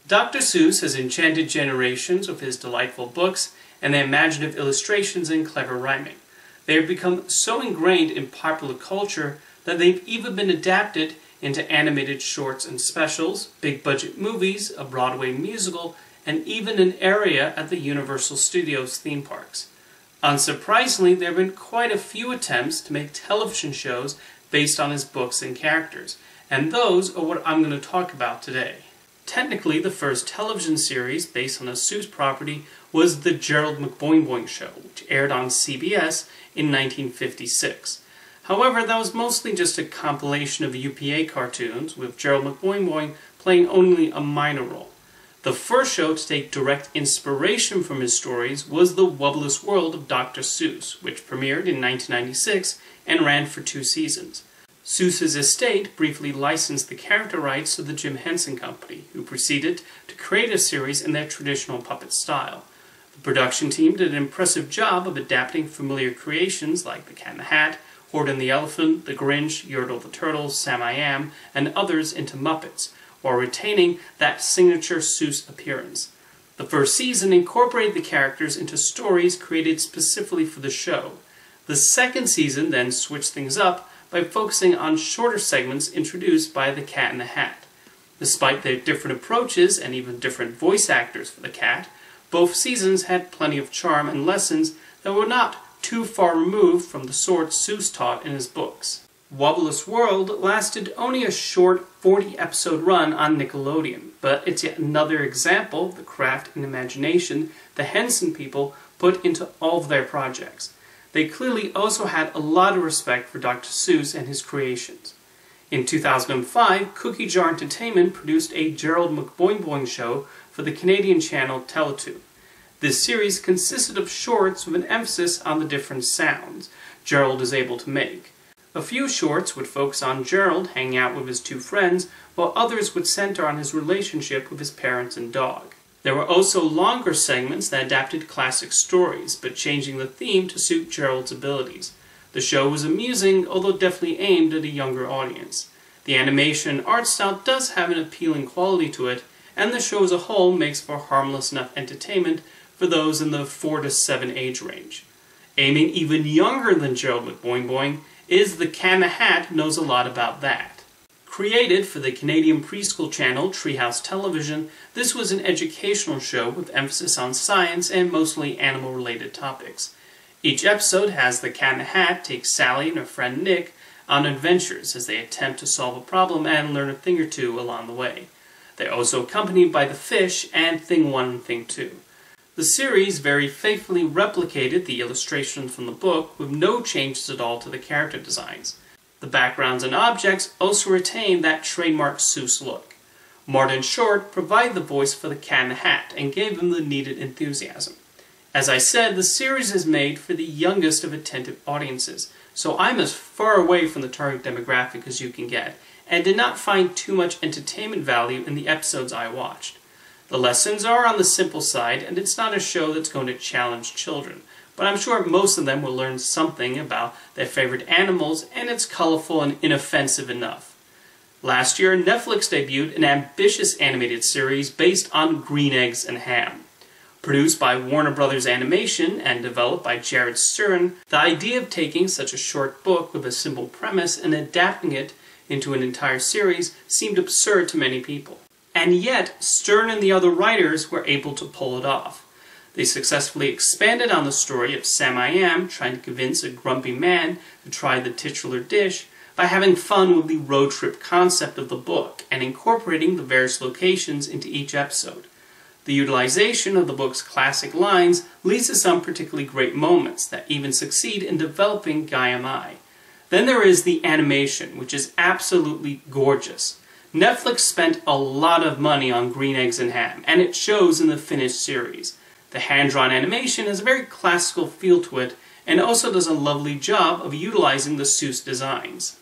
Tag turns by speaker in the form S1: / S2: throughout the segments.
S1: Dr. Seuss has enchanted generations with his delightful books and their imaginative illustrations and clever rhyming. They have become so ingrained in popular culture that they've even been adapted into animated shorts and specials, big-budget movies, a Broadway musical, and even an area at the Universal Studios theme parks. Unsurprisingly, there have been quite a few attempts to make television shows based on his books and characters, and those are what I'm going to talk about today. Technically, the first television series based on a Seuss property was The Gerald McBoing Show, which aired on CBS in 1956. However, that was mostly just a compilation of UPA cartoons, with Gerald McBoing playing only a minor role. The first show to take direct inspiration from his stories was The Wubbulous World of Dr. Seuss, which premiered in 1996 and ran for 2 seasons. Seuss's estate briefly licensed the character rights to the Jim Henson Company, who proceeded to create a series in their traditional puppet style. The production team did an impressive job of adapting familiar creations like The Cat in the Hat, Horton the Elephant, The Grinch, Yertle the Turtle, Sam I Am, and others into Muppets, while retaining that signature Seuss appearance. The first season incorporated the characters into stories created specifically for the show. The second season then switched things up by focusing on shorter segments introduced by the Cat in the Hat. Despite their different approaches and even different voice actors for the cat, both seasons had plenty of charm and lessons that were not too far removed from the sort Seuss taught in his books. Wubbulous World lasted only a short 40-episode run on Nickelodeon, but it's yet another example of the craft and imagination the Henson people put into all of their projects. They clearly also had a lot of respect for Dr. Seuss and his creations. In 2005, Cookie Jar Entertainment produced a Gerald McBoing Show for the Canadian channel Teletoon. This series consisted of shorts with an emphasis on the different sounds Gerald is able to make. A few shorts would focus on Gerald hanging out with his 2 friends, while others would center on his relationship with his parents and dog. There were also longer segments that adapted classic stories, but changing the theme to suit Gerald's abilities. The show was amusing, although definitely aimed at a younger audience. The animation and art style does have an appealing quality to it, and the show as a whole makes for harmless enough entertainment for those in the 4 to 7 age range. Aiming even younger than Gerald McBoing is The Cat in the Hat Knows a Lot About That. Created for the Canadian preschool channel Treehouse Television, this was an educational show with emphasis on science and mostly animal-related topics. Each episode has the Cat in the Hat take Sally and her friend Nick on adventures as they attempt to solve a problem and learn a thing or two along the way. They're also accompanied by the fish and Thing 1 and Thing 2. The series very faithfully replicated the illustrations from the book with no changes at all to the character designs. The backgrounds and objects also retain that trademark Seuss look. Martin Short provided the voice for the Cat in the Hat and gave him the needed enthusiasm. As I said, the series is made for the youngest of attentive audiences, so I'm as far away from the target demographic as you can get, and did not find too much entertainment value in the episodes I watched. The lessons are on the simple side, and it's not a show that's going to challenge children, but I'm sure most of them will learn something about their favorite animals, and it's colorful and inoffensive enough. Last year, Netflix debuted an ambitious animated series based on Green Eggs and Ham. Produced by Warner Brothers Animation and developed by Jared Stern, the idea of taking such a short book with a simple premise and adapting it into an entire series seemed absurd to many people. And yet, Stern and the other writers were able to pull it off. They successfully expanded on the story of Sam I Am trying to convince a grumpy man to try the titular dish by having fun with the road trip concept of the book and incorporating the various locations into each episode. The utilization of the book's classic lines leads to some particularly great moments that even succeed in developing Guy-am-I. Then there is the animation, which is absolutely gorgeous. Netflix spent a lot of money on Green Eggs and Ham, and it shows in the finished series. The hand-drawn animation has a very classical feel to it, and also does a lovely job of utilizing the Seuss designs.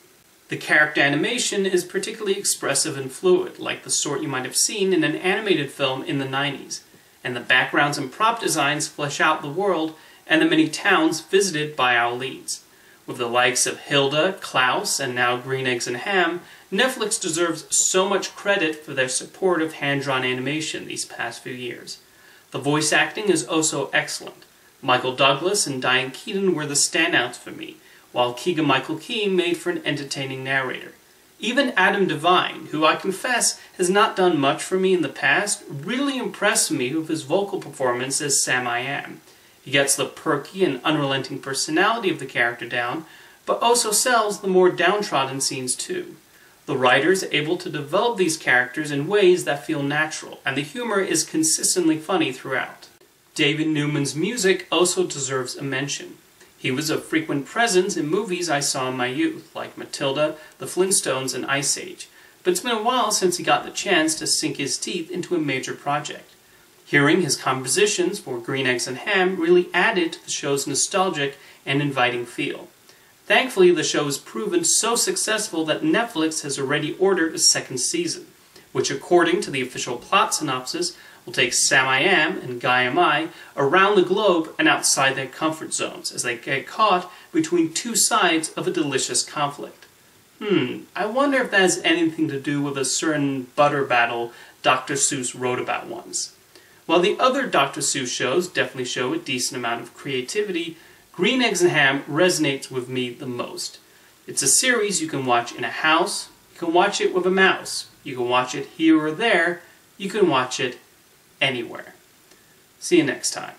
S1: The character animation is particularly expressive and fluid, like the sort you might have seen in an animated film in the 90s, and the backgrounds and prop designs flesh out the world and the many towns visited by our leads. With the likes of Hilda, Klaus, and now Green Eggs and Ham, Netflix deserves so much credit for their support of hand-drawn animation these past few years. The voice acting is also excellent. Michael Douglas and Diane Keaton were the standouts for me, while Keegan-Michael Key made for an entertaining narrator. Even Adam Devine, who I confess has not done much for me in the past, really impressed me with his vocal performance as Sam I Am. He gets the perky and unrelenting personality of the character down, but also sells the more downtrodden scenes too. The writers are able to develop these characters in ways that feel natural, and the humor is consistently funny throughout. David Newman's music also deserves a mention. He was a frequent presence in movies I saw in my youth, like Matilda, The Flintstones, and Ice Age, but it's been a while since he got the chance to sink his teeth into a major project. Hearing his compositions for Green Eggs and Ham really added to the show's nostalgic and inviting feel. Thankfully, the show has proven so successful that Netflix has already ordered a second season, which according to the official plot synopsis will take Sam I Am and Guy Am I around the globe and outside their comfort zones as they get caught between two sides of a delicious conflict. I wonder if that has anything to do with a certain butter battle Dr. Seuss wrote about once. While the other Dr. Seuss shows definitely show a decent amount of creativity, Green Eggs and Ham resonates with me the most. It's a series you can watch in a house, you can watch it with a mouse, you can watch it here or there, you can watch it anywhere. See you next time.